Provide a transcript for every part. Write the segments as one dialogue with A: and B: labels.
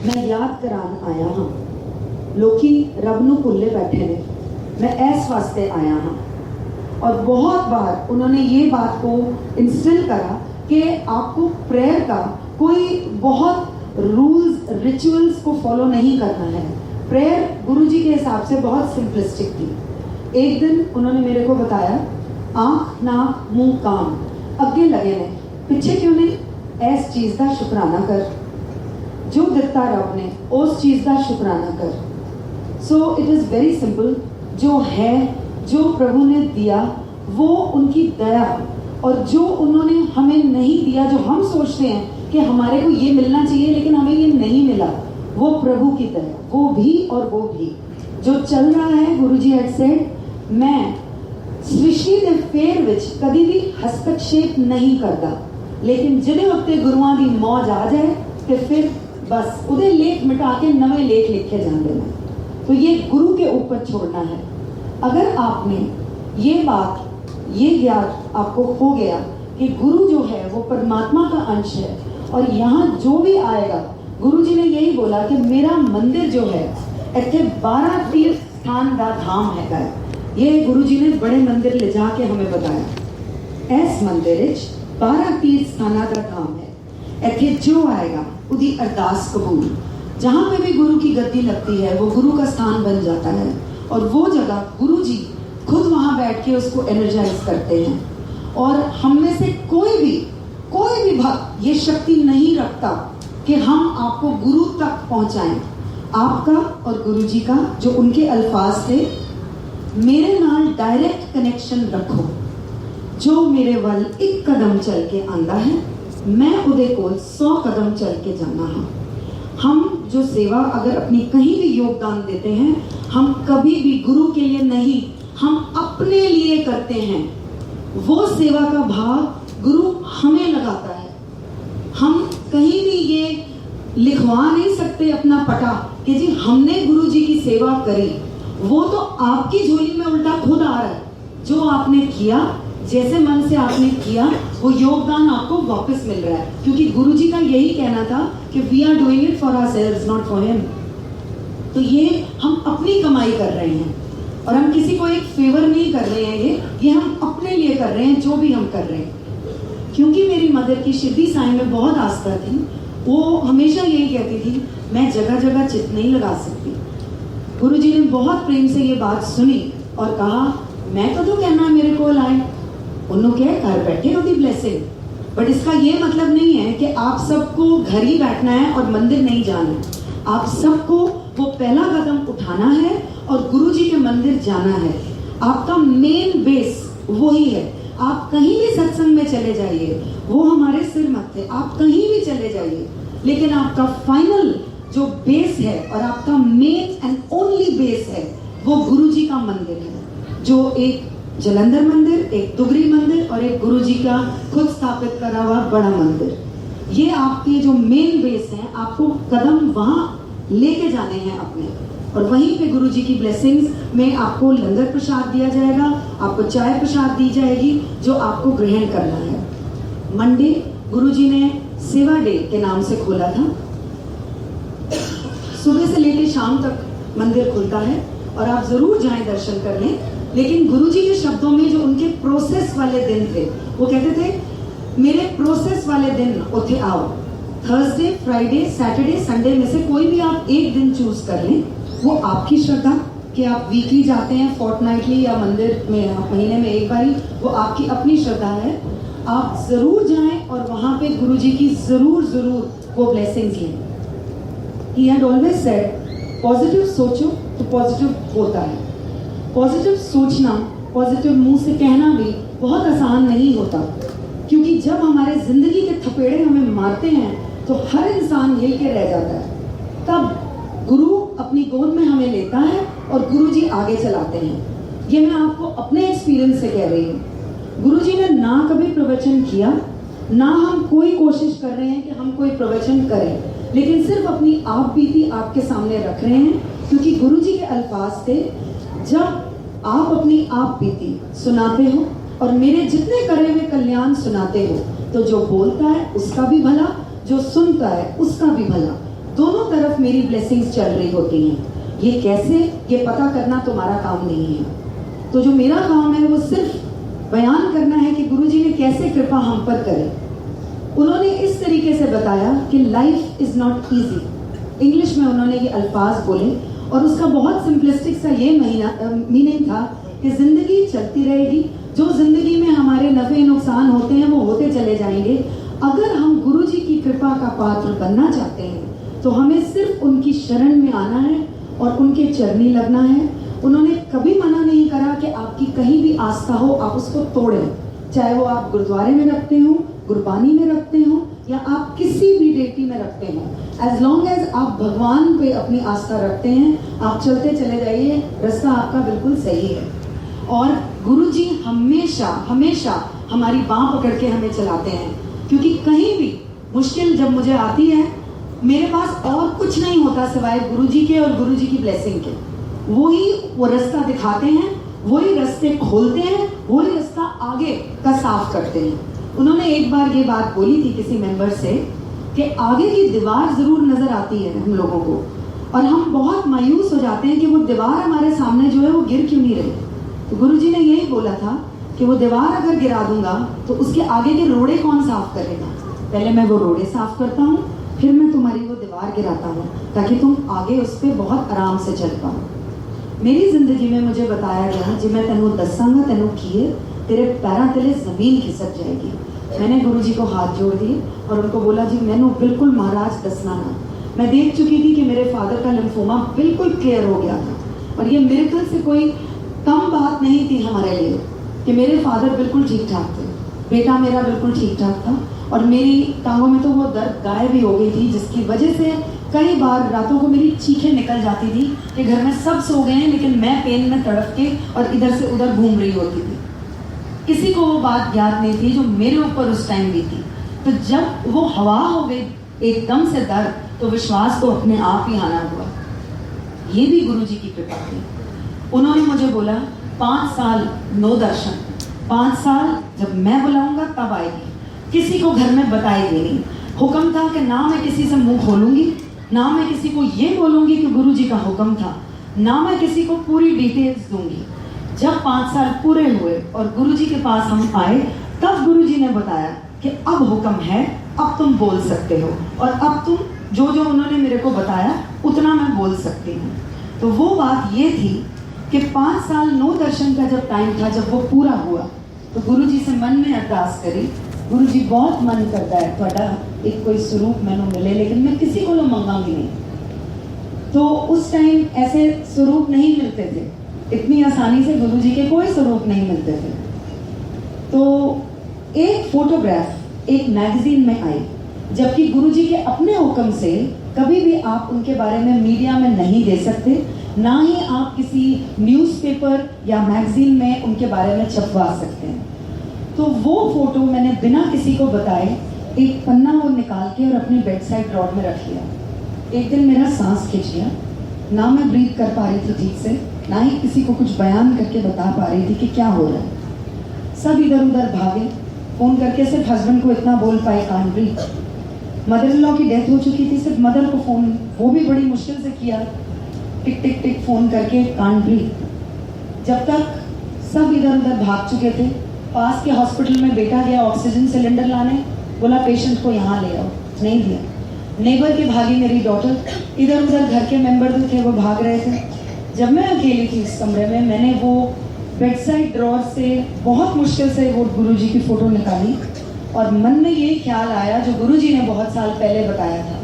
A: मैं याद करान आया हाँ, लोकी रब नूं भुल्ले बैठे ने, मैं इस वास्ते आया हाँ। और बहुत बार उन्होंने ये बात को इंस्टिल करा कि आपको प्रेयर का कोई बहुत रूल्स रिचुअल्स को फॉलो नहीं करना है। प्रेयर गुरुजी के हिसाब से बहुत सिंपलिस्टिक थी। एक दिन उन्होंने मेरे को बताया, आंख नाक मुंह कान अगे लगे ने, पिछे क्यों नहीं? इस चीज का शुक्राना कर, जो दिता रब ने उस चीज का शुक्राना कर। So it is very simple. जो है, जो प्रभु ने दिया वो उनकी दया, और जो उन्होंने हमें नहीं दिया, जो हम सोचते हैं कि हमारे को ये मिलना चाहिए लेकिन हमें ये नहीं मिला, वो प्रभु की दया, वो भी और वो भी जो चल रहा है। गुरुजी हैड सेड, मैं सृष्टि के फेर विच कभी भी हस्तक्षेप नहीं करता, लेकिन जिहदे उत्ते गुरुआं दी मौज आ जाए तो फिर बस उहदे लेख मिटा के नवे लेख लिखे जाते हैं। तो ये गुरु के ऊपर छोड़ना है। अगर आपने ये बात, ये ज्ञान आपको हो गया कि गुरु जो है वो परमात्मा का अंश है, और यहाँ जो भी आएगा, गुरु जी ने यही बोला कि मेरा मंदिर जो है इतने 12 तीर्थ स्थान का धाम है। ये गुरु जी ने बड़े मंदिर ले जाके हमें बताया। इस मंदिर 12 तीर्थ स्थाना का धाम है। इतने जो आएगा उसकी अरदास कबूल। जहाँ पे भी गुरु की गद्दी लगती है वो गुरु का स्थान बन जाता है, और वो जगह गुरु जी खुद वहां बैठ के उसको एनर्जाइज करते हैं। और हम में से कोई भी भक्त ये शक्ति नहीं रखता कि हम आपको गुरु तक पहुंचाएं। आपका और गुरु जी का जो उनके अल्फाज थे, मेरे नाल डायरेक्ट कनेक्शन रखो। जो मेरे वल एक कदम चल के आंदा है, मैं उदे कोल 100 कदम चल के जाना हाँ। हम जो सेवा अगर अपनी कहीं भी योगदान देते हैं, हम कभी भी गुरु के लिए नहीं, हम अपने लिए करते हैं। वो सेवा का भाव गुरु हमें लगाता है। हम कहीं भी ये लिखवा नहीं सकते अपना पटा कि जी हमने गुरु जी की सेवा करी। वो तो आपकी झोली में उल्टा खुद आ रहा है। जो आपने किया, जैसे मन से आपने किया, वो योगदान आपको वापस मिल रहा है, क्योंकि गुरु जी का यही कहना था कि we are doing it for ourselves, not for him. तो ये हम अपनी कमाई कर रहे हैं, और हम किसी को एक फेवर नहीं कर रहे हैं। ये हम अपने लिए कर रहे हैं, जो भी हम कर रहे हैं। क्योंकि मेरी मदर की शिरडी साईं में बहुत आस्था थी, वो हमेशा यही कहती थी, मैं जगह जगह चित नहीं लगा सकती। गुरु जी ने बहुत प्रेम से ये बात सुनी और कहा, मैं कदों कहना मेरे को आए, उन्होंने क्या घर बैठे होती ब्लेसिंग। बट इसका ये मतलब नहीं है कि आप सबको घर ही बैठना है और मंदिर नहीं जाना है। आप सबको वो पहला कदम उठाना है और गुरु जी के मंदिर जाना है। आपका मेन बेस वही है। आप कहीं भी सत्संग में चले जाइए, वो हमारे सिर मत थे, आप कहीं भी चले जाइए, लेकिन आपका फाइनल जो बेस है और आपका मेन एंड ओनली बेस है, वो गुरु जी का मंदिर है। जो एक जलंधर मंदिर, एक दुगरी मंदिर और एक गुरु जी का खुद स्थापित करा हुआ बड़ा मंदिर, ये आपके जो मेन बेस हैं। आपको कदम वहां लेके जाने हैं अपने, और वहीं पे गुरु जी की ब्लेसिंग्स में आपको लंगर प्रसाद दिया जाएगा, आपको चाय प्रसाद दी जाएगी, जो आपको ग्रहण करना है। मंडे गुरु जी ने सेवा डे के नाम से खोला था। सुबह से लेकर शाम तक मंदिर खुलता है और आप जरूर जाएं, दर्शन कर लें। लेकिन गुरु जी के शब्दों में जो उनके प्रोसेस वाले दिन थे, वो कहते थे, मेरे प्रोसेस वाले दिन उठे आओ। थर्सडे, फ्राइडे, सैटरडे, संडे में से कोई भी आप एक दिन चूज कर लें। वो आपकी श्रद्धा कि आप वीकली जाते हैं, फोर्टनाइटली या मंदिर में आप महीने में एक बारी, वो आपकी अपनी श्रद्धा है। आप जरूर जाएं और वहां पे गुरु जी की जरूर वो ब्लेसिंग्स लें। He had always said, positive सोचो तो पॉजिटिव होता है। पॉजिटिव सोचना, पॉजिटिव मुंह से कहना भी बहुत आसान नहीं होता, क्योंकि जब हमारे जिंदगी के थपेड़े हमें मारते हैं तो हर इंसान हिल के रह जाता है। तब गुरु अपनी गोद में हमें लेता है और गुरु जी आगे चलाते हैं। ये मैं आपको अपने एक्सपीरियंस से कह रही हूँ। गुरु जी ने ना कभी प्रवचन किया, ना हम कोई कोशिश कर रहे हैं कि हम कोई प्रवचन करें, लेकिन सिर्फ अपनी आप बीती आपके सामने रख रहे हैं, क्योंकि गुरु जी के अल्फाज थे, जब आप अपनी आप बीती सुनाते हो और मेरे जितने करे हुए कल्याण सुनाते हो, तो जो बोलता है उसका भी भला, जो सुनता है उसका भी भला। दोनों तरफ मेरी ब्लेसिंग्स चल रही होती हैं। ये कैसे, ये पता करना तुम्हारा काम नहीं है। तो जो मेरा काम है वो सिर्फ बयान करना है कि गुरुजी ने कैसे कृपा हम पर करे। उन्होंने इस तरीके से बताया कि life is not easy. English में उन्होंने ये अल्फाज बोले और उसका बहुत सिंपलिस्टिक सा ये मीनिंग था कि जिंदगी चलती रहेगी, जो जिंदगी में हमारे नफे नुकसान होते हैं वो होते चले जाएंगे। अगर हम गुरुजी की कृपा का पात्र बनना चाहते हैं तो हमें सिर्फ उनकी शरण में आना है और उनके चरनी लगना है। उन्होंने कभी मना नहीं करा कि आपकी कहीं भी आस्था हो आप उसको तोड़ें, चाहे वो आप गुरुद्वारे में रखते हो, गुरबानी में रखते हो या आप किसी भी डेटी में रखते हो। एज लॉन्ग एज आप भगवान पे अपनी आस्था रखते हैं, आप चलते चले जाइए, रास्ता आपका बिल्कुल सही है। और गुरुजी हमेशा हमेशा हमारी बांह पकड़ के हमें चलाते हैं, क्योंकि कहीं भी मुश्किल जब मुझे आती है मेरे पास और कुछ नहीं होता सिवाय गुरुजी के और गुरुजी की ब्लेसिंग के। वो रास्ता दिखाते हैं, वही रास्ते खोलते हैं, वही रास्ता आगे का साफ करते हैं। उन्होंने एक बार ये बात बोली थी किसी मेंबर से कि आगे की दीवार जरूर नजर आती है हम लोगों को और हम बहुत मायूस हो जाते हैं कि वो दीवार हमारे सामने जो है वो गिर क्यों नहीं रही। तो गुरुजी ने यही बोला था कि वो दीवार अगर गिरा दूंगा तो उसके आगे के रोड़े कौन साफ करेगा। पहले मैं वो रोड़े साफ करता हूँ, फिर मैं तुम्हारी वो दीवार गिराता हूँ ताकि तुम आगे उस पर बहुत आराम से चल पाओ। मेरी जिंदगी में मुझे बताया गया जी मैं तेनू दसांगा, तेनू किए तेरे पैरों तले जमीन खिसक जाएगी। मैंने गुरुजी को हाथ जोड़ दिए और उनको बोला जी मैनू बिल्कुल महाराज दसना ना। मैं देख चुकी थी कि मेरे फादर का लिम्फोमा बिल्कुल क्लियर हो गया था और ये मिरेकल से कोई कम बात नहीं थी हमारे लिए कि मेरे फादर बिल्कुल ठीक ठाक थे, बेटा मेरा बिल्कुल ठीक ठाक था और मेरी टांगों में तो वो दर्द गायब भी हो गई थी, जिसकी वजह से कई बार रातों को मेरी चीखें निकल जाती थी कि घर में सब सो गए हैं लेकिन मैं पेन में तड़प के और इधर से उधर घूम रही होती थी। किसी को वो बात याद नहीं थी जो मेरे ऊपर उस टाइम भी थी। तो जब वो हवा हो गई एकदम से दर्द, तो विश्वास तो अपने आप ही आना हुआ। ये भी गुरुजी की कृपा थी। उन्होंने मुझे बोला 5 साल नो दर्शन, 5 साल जब मैं बुलाऊंगा तब आएगी, किसी को घर में बताएगी नहीं। हुक्म था कि ना मैं किसी से मुंह खोलूंगी, ना मैं किसी को ये बोलूंगी कि गुरुजी का हुक्म था, ना मैं किसी को पूरी डिटेल्स दूंगी। जब 5 साल पूरे हुए और गुरुजी के पास हम आए तब गुरुजी ने बताया कि अब हुक्म है, अब तुम बोल सकते हो और अब तुम जो जो उन्होंने मेरे को बताया उतना मैं बोल सकती हूँ। तो वो बात ये थी कि 5 साल नो दर्शन का जब टाइम था, जब वो पूरा हुआ तो गुरुजी से मन में अरदास करी, गुरुजी बहुत मन करता है थोड़ा एक कोई स्वरूप मैनू मिले, लेकिन मैं किसी को मंगांगी नहीं। तो उस टाइम ऐसे स्वरूप नहीं मिलते थे, इतनी आसानी से गुरुजी के कोई स्वरूप नहीं मिलते थे। तो एक फोटोग्राफ एक मैगजीन में आई, जबकि गुरुजी के अपने हुक्म से कभी भी आप उनके बारे में मीडिया में नहीं दे सकते, ना ही आप किसी न्यूज़पेपर या मैगजीन में उनके बारे में छपवा सकते हैं। तो वो फोटो मैंने बिना किसी को बताए एक पन्ना वो निकाल के और अपने बेड साइड ड्रॉर में रख लिया। एक दिन मेरा सांस खिंच गया, ना मैं ब्रीथ कर पा रही थी ठीक से, ना ही किसी को कुछ बयान करके बता पा रही थी कि क्या हो रहा है। सब इधर उधर भागे, फोन करके सिर्फ हस्बैंड को इतना बोल पाए can't breathe. Mother in law की डेथ हो चुकी थी, सिर्फ मदर को फोन, वो भी बड़ी मुश्किल से किया, टिक टिक टिक फोन करके कांट ब्रीथ। जब तक सब इधर उधर भाग चुके थे, पास के हॉस्पिटल में बेटा गया ऑक्सीजन सिलेंडर लाने, बोला पेशेंट को यहाँ ले आओ, नहीं दिया। नेबर की भागी मेरी डॉटर, इधर उधर घर के मेंबर जो थे वो भाग रहे थे। जब मैं अकेली थी उस कमरे में, मैंने वो बेड साइड ड्रॉर से बहुत मुश्किल से वो गुरुजी की फोटो निकाली और मन में ये ख्याल आया जो गुरुजी ने बहुत साल पहले बताया था,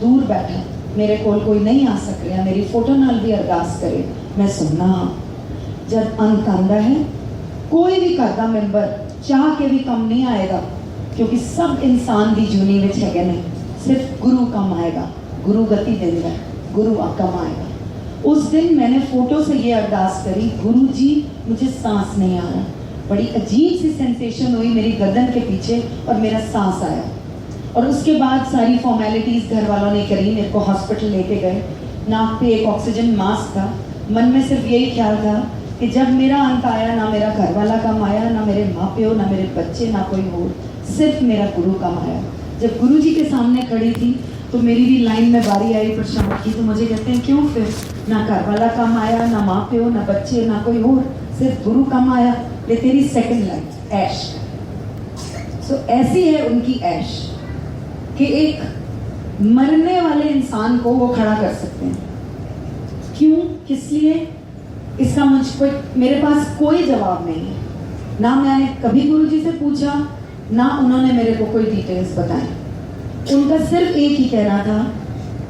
A: दूर बैठा मेरे कोल कोई नहीं आ सक रहा, मेरी फोटो नाल भी अरदास करे मैं सुनना। जब अंत आंदा है कोई भी घर का मेंबर चाह के भी कम नहीं आएगा, क्योंकि सब इंसान की जूनी में है नहीं, सिर्फ गुरु कम आएगा, गुरु गति देगा, गुरु कम आएगा। उस दिन मैंने फोटो से ये अरदास करी, गुरु जी मुझे सांस नहीं आ रहा। बड़ी अजीब सी सेंसेशन हुई मेरी गर्दन के पीछे और मेरा सांस आया। और उसके बाद सारी फॉर्मेलिटीज घर वालों ने करी, मेरे को हॉस्पिटल लेके गए, नाक पे एक ऑक्सीजन मास्क था। मन में सिर्फ यही ख्याल था कि जब मेरा अंत आया, ना मेरा घर वाला कम आया, ना मेरे माँ प्यो, ना मेरे बच्चे, ना कोई और, सिर्फ मेरा गुरु कम आया। जब गुरु जी के सामने खड़ी थी तो मेरी भी लाइन में बारी आई प्रशांत की, तो मुझे कहते हैं क्यों फिर, ना घर वाला कम आया, ना माँ प्यो, ना बच्चे, ना कोई और, सिर्फ गुरु कम आया, ये तेरी सेकंड लाइफ ऐश। सो ऐसी है उनकी ऐश कि एक मरने वाले इंसान को वो खड़ा कर सकते हैं। क्यों, किस लिए, इसका मुझको मेरे पास कोई जवाब नहीं है। ना मैंने कभी गुरुजी से पूछा, ना उन्होंने मेरे को कोई डिटेल्स बताए। उनका सिर्फ एक ही कहना था,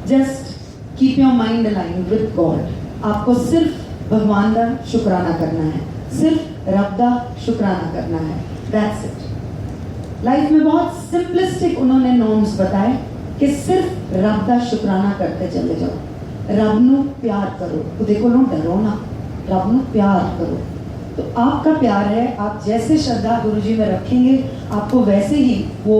A: just keep your mind aligned with God. आपको सिर्फ भगवान का शुक्राना करना है, सिर्फ रब का शुक्राना करना है, दैट्स इट। लाइफ में बहुत सिंपलिस्टिक उन्होंने नॉर्म्स बताए कि सिर्फ रब का शुक्राना करते चले जाओ, रब नू प्यार करो, खुदे को डरो ना, रब नू प्यार करो। तो आपका प्यार है, आप जैसे श्रद्धा गुरुजी में रखेंगे, आपको वैसे ही वो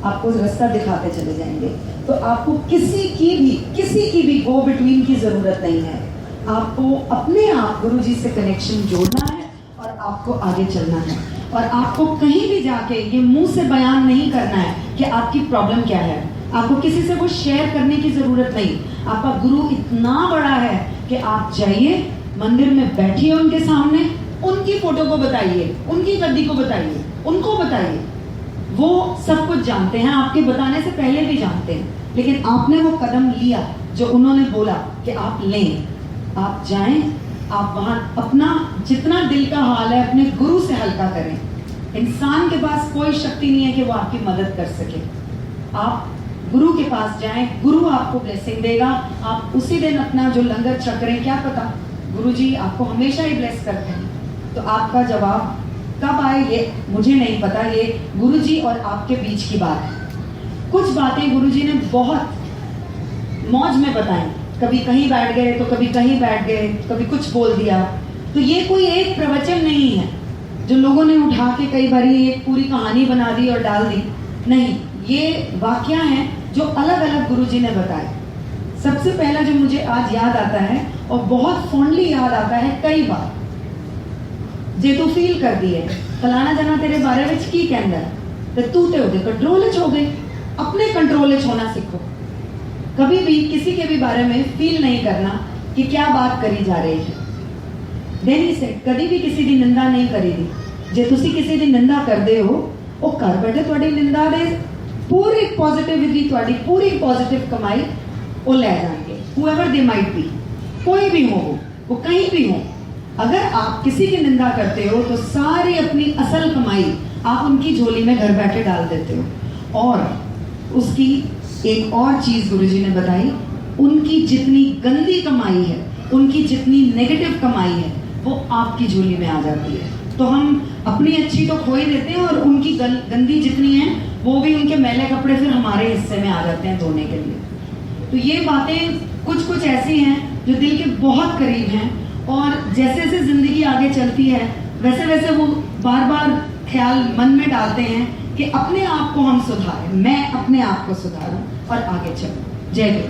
A: आपको रास्ता दिखाते चले जाएंगे। तो आपको किसी की भी गो बिटवीन की जरूरत नहीं है। आपको अपने आप गुरुजी से कनेक्शन जोड़ना है और आपको आगे चलना है। और आपको कहीं भी जाके ये मुंह से बयान नहीं करना है कि आपकी प्रॉब्लम क्या है। आपको किसी से वो शेयर करने की जरूरत नहीं। आपका गुरु इतना बड़ा है कि आप जाइए मंदिर में, बैठिए उनके सामने, उनकी फोटो को बताइए, उनकी गद्दी को बताइए, उनको बताइए। वो सब कुछ जानते हैं, आपके बताने से पहले भी जानते हैं, लेकिन आपने वो कदम लिया जो उन्होंने बोला कि आप लें। आप जाएं, आप वहां अपना जितना दिल का हाल है अपने गुरु से हल्का करें। इंसान के पास कोई शक्ति नहीं है कि वो आपकी मदद कर सके। आप गुरु के पास जाएं, गुरु आपको ब्लेसिंग देगा। आप उसी दिन अपना जो लंगर छक रहे हैं, क्या पता गुरुजी आपको हमेशा ही ब्लेस करते हैं। तो आपका जवाब कब आए ये मुझे नहीं पता, ये गुरुजी और आपके बीच की बात है। कुछ बातें गुरुजी ने बहुत मौज में बताई, कभी कहीं बैठ गए तो कभी कहीं बैठ गए, कभी कुछ बोल दिया। तो ये कोई एक प्रवचन नहीं है जो लोगों ने उठा के कई बार एक पूरी कहानी बना दी और डाल दी, नहीं, ये वाकया हैं जो अलग अलग गुरुजी ने बताए। सबसे पहला जो मुझे आज याद आता है और बहुत फॉन्डली याद आता है, कई बार जे तू फील कर दी है फलाना जना तेरे बारे में की कहंदा ते तू ते ओदे कंट्रोल च हो गई। अपने कंट्रोल च होना सीखो। कभी भी किसी के भी बारे में फील नहीं करना कि क्या बात करी जा रही है। देन ही सेड कभी भी किसी की निंदा नहीं करी दी। जे तुसी किसी की निंदा करते हो, वो घर बैठे तुम्हारी निंदा दे पूरी पॉजिटिविटी, तुम्हारी पूरी पॉजिटिव कमाई वो ले जाएंगे। हुएवर दे माइट बी, कोई भी हो वो कहीं भी हो। अगर आप किसी की निंदा करते हो तो सारी अपनी असल कमाई आप उनकी झोली में घर बैठे डाल देते हो। और उसकी एक और चीज गुरुजी ने बताई, उनकी जितनी गंदी कमाई है, उनकी जितनी नेगेटिव कमाई है, वो आपकी झोली में आ जाती है। तो हम अपनी अच्छी तो खो ही देते हैं और उनकी गंदी जितनी है वो भी, उनके मैले कपड़े फिर हमारे हिस्से में आ जाते हैं धोने के लिए। तो ये बातें कुछ ऐसी हैं जो दिल के बहुत करीब हैं और जैसे जैसे जिंदगी आगे चलती है वैसे वैसे वो बार बार ख्याल मन में डालते हैं कि अपने आप को हम सुधारें, मैं अपने आप को सुधारूं और आगे चलूं। जय गुरु।